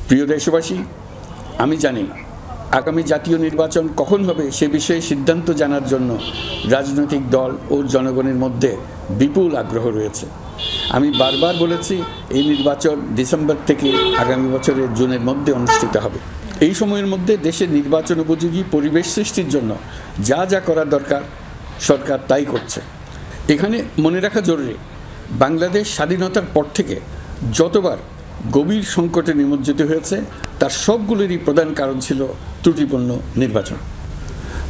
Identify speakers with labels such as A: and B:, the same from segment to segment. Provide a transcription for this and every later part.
A: প্রিয় দেশবাসী, আমি জানি আগামী জাতীয় নির্বাচন কখন হবে সে বিষয়ে সিদ্ধান্ত জানার জন্য রাজনৈতিক দল ও জনগণের মধ্যে বিপুল আগ্রহ রয়েছে। আমি বারবার বলেছি, এই নির্বাচন ডিসেম্বর থেকে আগামী বছরের জুনের মধ্যে অনুষ্ঠিত হবে। এই সময়ের মধ্যে দেশের নির্বাচন উপযোগী পরিবেশ সৃষ্টির জন্য যা যা করা দরকার সরকার তাই করছে। এখানে মনে রাখা জরুরি, বাংলাদেশ স্বাধীনতার পর থেকে যতবার গভীর সংকটে নিমজ্জিত হয়েছে তার সবগুলোরই প্রধান কারণ ছিল ত্রুটিপূর্ণ নির্বাচন।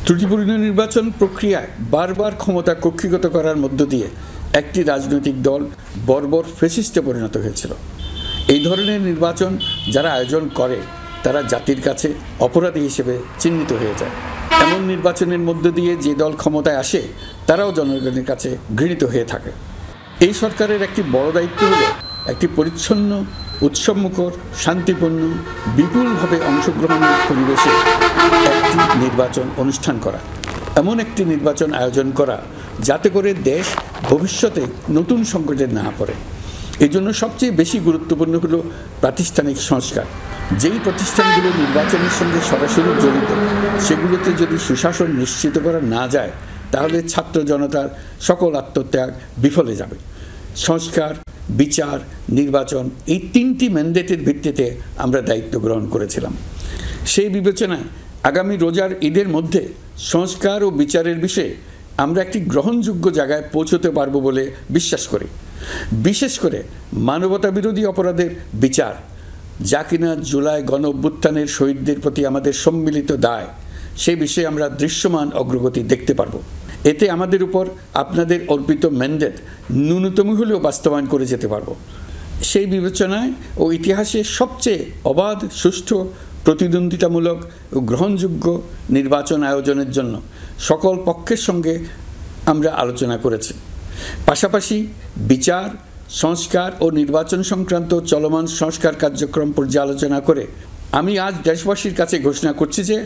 A: ত্রুটিপূর্ণ নির্বাচন প্রক্রিয়ায় বারবার ক্ষমতা কক্ষিগত করার মধ্য দিয়ে একটি রাজনৈতিক দল বর্বর ফ্যাসিস্টে পরিণত হয়েছিল। এই ধরনের নির্বাচন যারা আয়োজন করে তারা জাতির কাছে অপরাধী হিসেবে চিহ্নিত হয়ে যায়। এমন নির্বাচনের মধ্য দিয়ে যে দল ক্ষমতায় আসে তারাও জনগণের কাছে ঘৃণিত হয়ে থাকে। এই সরকারের একটি বড় দায়িত্ব হলো একটি পরিচ্ছন্ন, উৎসবমুখর, শান্তিপূর্ণ, বিপুলভাবে অংশগ্রহণের পরিবেশে একটি নির্বাচন অনুষ্ঠান করা, এমন একটি নির্বাচন আয়োজন করা যাতে করে দেশ ভবিষ্যতে নতুন সংকটে না পড়ে। এই জন্য সবচেয়ে বেশি গুরুত্বপূর্ণ হলো প্রাতিষ্ঠানিক সংস্কার। যেই প্রতিষ্ঠানগুলো নির্বাচনের সঙ্গে সরাসরি জড়িত সেগুলোতে যদি সুশাসন নিশ্চিত করা না যায় তাহলে ছাত্র জনতার সকল আত্মত্যাগ বিফলে যাবে। সংস্কার, বিচার, নির্বাচন, এই তিনটি ম্যান্ডেটের ভিত্তিতে আমরা দায়িত্ব গ্রহণ করেছিলাম। সেই বিবেচনায় আগামী রোজার ঈদের মধ্যে সংস্কার ও বিচারের বিষয়ে আমরা একটি গ্রহণযোগ্য জায়গায় পৌঁছতে পারবো বলে বিশ্বাস করি। বিশেষ করে মানবতা বিরোধী অপরাধের বিচার, যা কিনা জুলাই গণ অভ্যুত্থানের শহীদদের প্রতি আমাদের সম্মিলিত দায়, সে বিষয়ে আমরা দৃশ্যমান অগ্রগতি দেখতে পারবো। এতে আমাদের উপর আপনাদের অর্পিত ম্যান্ডেট ন্যূনতম হলেও বাস্তবায়ন করে যেতে পারবো। সেই বিবেচনায় ও ইতিহাসে সবচেয়ে অবাধ, সুষ্ঠু, প্রতিদ্বন্দ্বিতামূলক ও গ্রহণযোগ্য নির্বাচন আয়োজনের জন্য সকল পক্ষের সঙ্গে আমরা আলোচনা করেছি। পাশাপাশি বিচার, সংস্কার ও নির্বাচন সংক্রান্ত চলমান সংস্কার কার্যক্রম পর্যালোচনা করে আমি আজ দেশবাসীর কাছে ঘোষণা করছি যে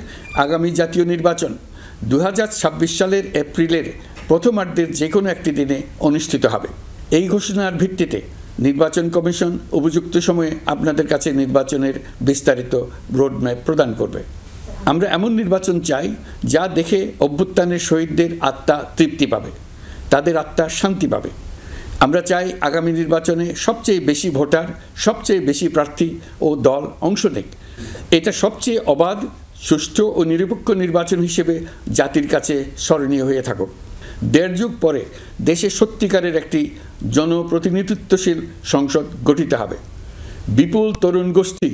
A: আগামী জাতীয় নির্বাচন 2026 সালের এপ্রিলের প্রথমার্ধের যে কোনো একটি দিনে অনুষ্ঠিত হবে। এই ঘোষণার ভিত্তিতে নির্বাচন কমিশন উপযুক্ত সময়ে আপনাদের কাছে নির্বাচনের বিস্তারিত রোডম্যাপ প্রদান করবে। আমরা এমন নির্বাচন চাই যা দেখে অভ্যুত্থানের শহীদদের আত্মা তৃপ্তি পাবে, তাদের আত্মা শান্তি পাবে। আমরা চাই আগামী নির্বাচনে সবচেয়ে বেশি ভোটার, সবচেয়ে বেশি প্রার্থী ও দল অংশ নেক। এটা সবচেয়ে অবাধ, সুষ্ঠু ও নিরপেক্ষ নির্বাচন হিসেবে জাতির কাছে স্মরণীয় হয়ে থাকুক। 1.5 যুগ পরে দেশে সত্যিকারের একটি জনপ্রতিনিধিত্বশীল সংসদ গঠিত হবে। বিপুল তরুণ গোষ্ঠী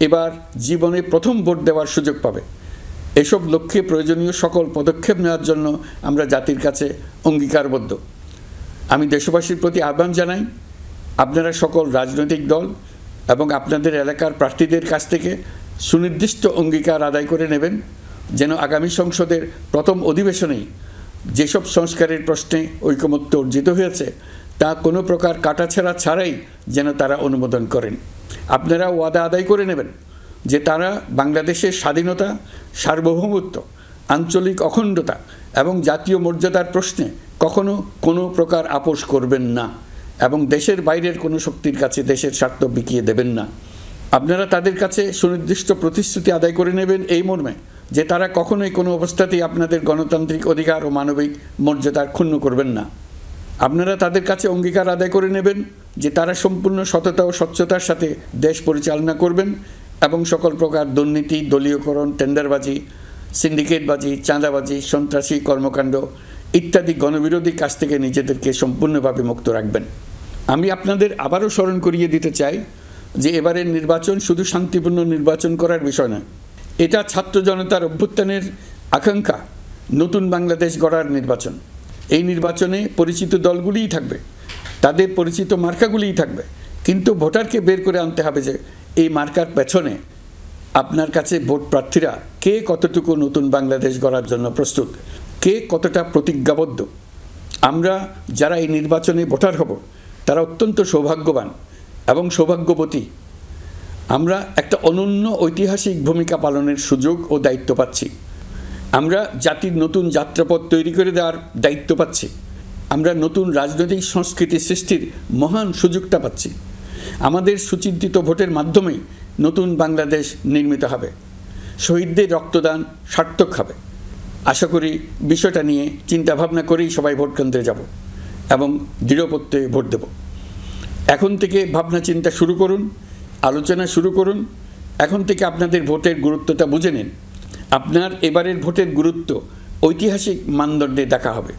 A: এবার জীবনে প্রথম ভোট দেওয়ার সুযোগ পাবে। এসব লক্ষ্যে প্রয়োজনীয় সকল পদক্ষেপ নেওয়ার জন্য আমরা জাতির কাছে অঙ্গীকারবদ্ধ। আমি দেশবাসীর প্রতি আহ্বান জানাই, আপনারা সকল রাজনৈতিক দল এবং আপনাদের এলাকার প্রার্থীদের কাছ থেকে সুনির্দিষ্ট অঙ্গীকার আদায় করে নেবেন, যেন আগামী সংসদের প্রথম অধিবেশনেই যেসব সংস্কারের প্রশ্নে ঐকমত্য অর্জিত হয়েছে তা কোনো প্রকার কাটাছেঁড়া ছাড়াই যেন তারা অনুমোদন করেন। আপনারা ওয়াদা আদায় করে নেবেন যে তারা বাংলাদেশের স্বাধীনতা, সার্বভৌমত্ব, আঞ্চলিক অখণ্ডতা এবং জাতীয় মর্যাদার প্রশ্নে কখনো কোনো প্রকার আপোষ করবেন না এবং দেশের বাইরের কোনো শক্তির কাছে দেশের স্বার্থ বিকিয়ে দেবেন না। আপনারা তাদের কাছে সুনির্দিষ্ট প্রতিশ্রুতি আদায় করে নেবেন এই মর্মে যে তারা কখনোই কোনো অবস্থাতেই আপনাদের গণতান্ত্রিক অধিকার ও মানবিক মর্যাদার ক্ষুণ্ণ করবেন না। আপনারা তাদের কাছে অঙ্গীকার আদায় করে নেবেন যে তারা সম্পূর্ণ সততা ও স্বচ্ছতার সাথে দেশ পরিচালনা করবেন এবং সকল প্রকার দুর্নীতি, দলীয়করণ, টেন্ডারবাজি, সিন্ডিকেটবাজি, চাঁদাবাজি, সন্ত্রাসী কর্মকাণ্ড ইত্যাদি গণবিরোধী কাজ থেকে নিজেদেরকে সম্পূর্ণভাবে মুক্ত রাখবেন। আমি আপনাদের আবারও স্মরণ করিয়ে দিতে চাই যে এবারের নির্বাচন শুধু শান্তিপূর্ণ নির্বাচন করার বিষয় নয়, এটা ছাত্র জনতার অভ্যুত্থানের আকাঙ্ক্ষা নতুন বাংলাদেশ গড়ার নির্বাচন। এই নির্বাচনে পরিচিত দলগুলিই থাকবে, তাদের পরিচিত মার্কাগুলিই থাকবে, কিন্তু ভোটারকে বের করে আনতে হবে যে এই মার্কার পেছনে আপনার কাছে ভোট প্রার্থীরা কে কতটুকু নতুন বাংলাদেশ গড়ার জন্য প্রস্তুত, কে কতটা প্রতিজ্ঞাবদ্ধ। আমরা যারা এই নির্বাচনে ভোটার হব তারা অত্যন্ত সৌভাগ্যবান এবং সৌভাগ্যবতী। আমরা একটা অনন্য ঐতিহাসিক ভূমিকা পালনের সুযোগ ও দায়িত্ব পাচ্ছি। আমরা জাতির নতুন যাত্রাপথ তৈরি করে দেওয়ার দায়িত্ব পাচ্ছি। আমরা নতুন রাজনৈতিক সংস্কৃতি সৃষ্টির মহান সুযোগটা পাচ্ছি। আমাদের সুচিন্তিত ভোটের মাধ্যমে নতুন বাংলাদেশ নির্মিত হবে, শহীদদের রক্তদান সার্থক হবে। আশা করি বিষয়টা নিয়ে চিন্তাভাবনা করেই সবাই ভোট কেন্দ্রে যাব এবং দৃঢ় প্রত্যয়ে ভোট দেব। এখন থেকে ভাবনা চিন্তা শুরু করুন, আলোচনা শুরু করুন। এখন থেকে আপনাদের ভোটের গুরুত্বটা বুঝে নিন। আপনার এবারের ভোটের গুরুত্ব ঐতিহাসিক মানদণ্ডে দেখা হবে।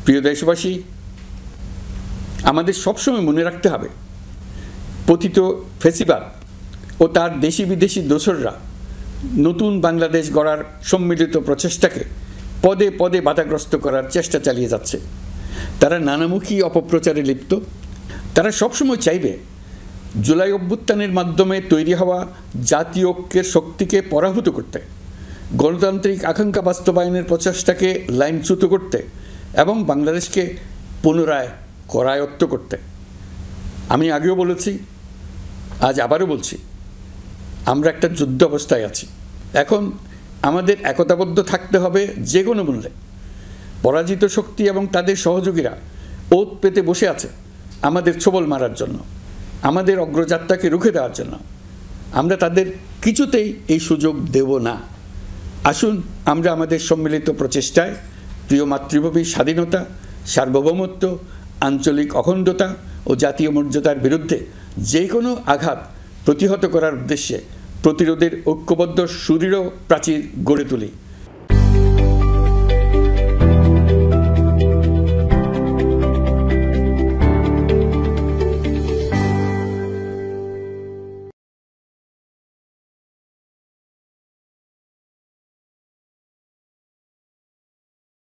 A: প্রিয় দেশবাসী, আমাদের সবসময় মনে রাখতে হবে, পতিত ফ্যাসিবাদ ও তার দেশি বিদেশি দোসররা নতুন বাংলাদেশ গড়ার সম্মিলিত প্রচেষ্টাকে পদে পদে বাধাগ্রস্ত করার চেষ্টা চালিয়ে যাচ্ছে। তারা নানামুখী অপপ্রচারে লিপ্ত। তারা সবসময় চাইবে জুলাই অভ্যুত্থানের মাধ্যমে তৈরি হওয়া জাতীয় ঐক্যের শক্তিকে পরাভূত করতে, গণতান্ত্রিক আকাঙ্ক্ষা বাস্তবায়নের প্রচেষ্টাকে লাইনচ্যুত করতে এবং বাংলাদেশকে পুনরায় করায়ত্ত করতে। আমি আগেও বলেছি, আজ আবারও বলছি, আমরা একটা যুদ্ধ অবস্থায় আছি। এখন আমাদের একতাবদ্ধ থাকতে হবে যে কোনো মূল্যে। পরাজিত শক্তি এবং তাদের সহযোগীরা ওত পেতে বসে আছে আমাদের ছোবল মারার জন্য, আমাদের অগ্রযাত্রাকে রুখে দেওয়ার জন্য। আমরা তাদের কিছুতেই এই সুযোগ দেব না। আসুন আমরা আমাদের সম্মিলিত প্রচেষ্টায় প্রিয় মাতৃভূমির স্বাধীনতা, সার্বভৌমত্ব, আঞ্চলিক অখণ্ডতা ও জাতীয় মর্যাদার বিরুদ্ধে যে কোনো আঘাত প্রতিহত করার উদ্দেশ্যে প্রতিরোধের ঐক্যবদ্ধ সুদৃঢ় প্রাচীর গড়ে তুলি।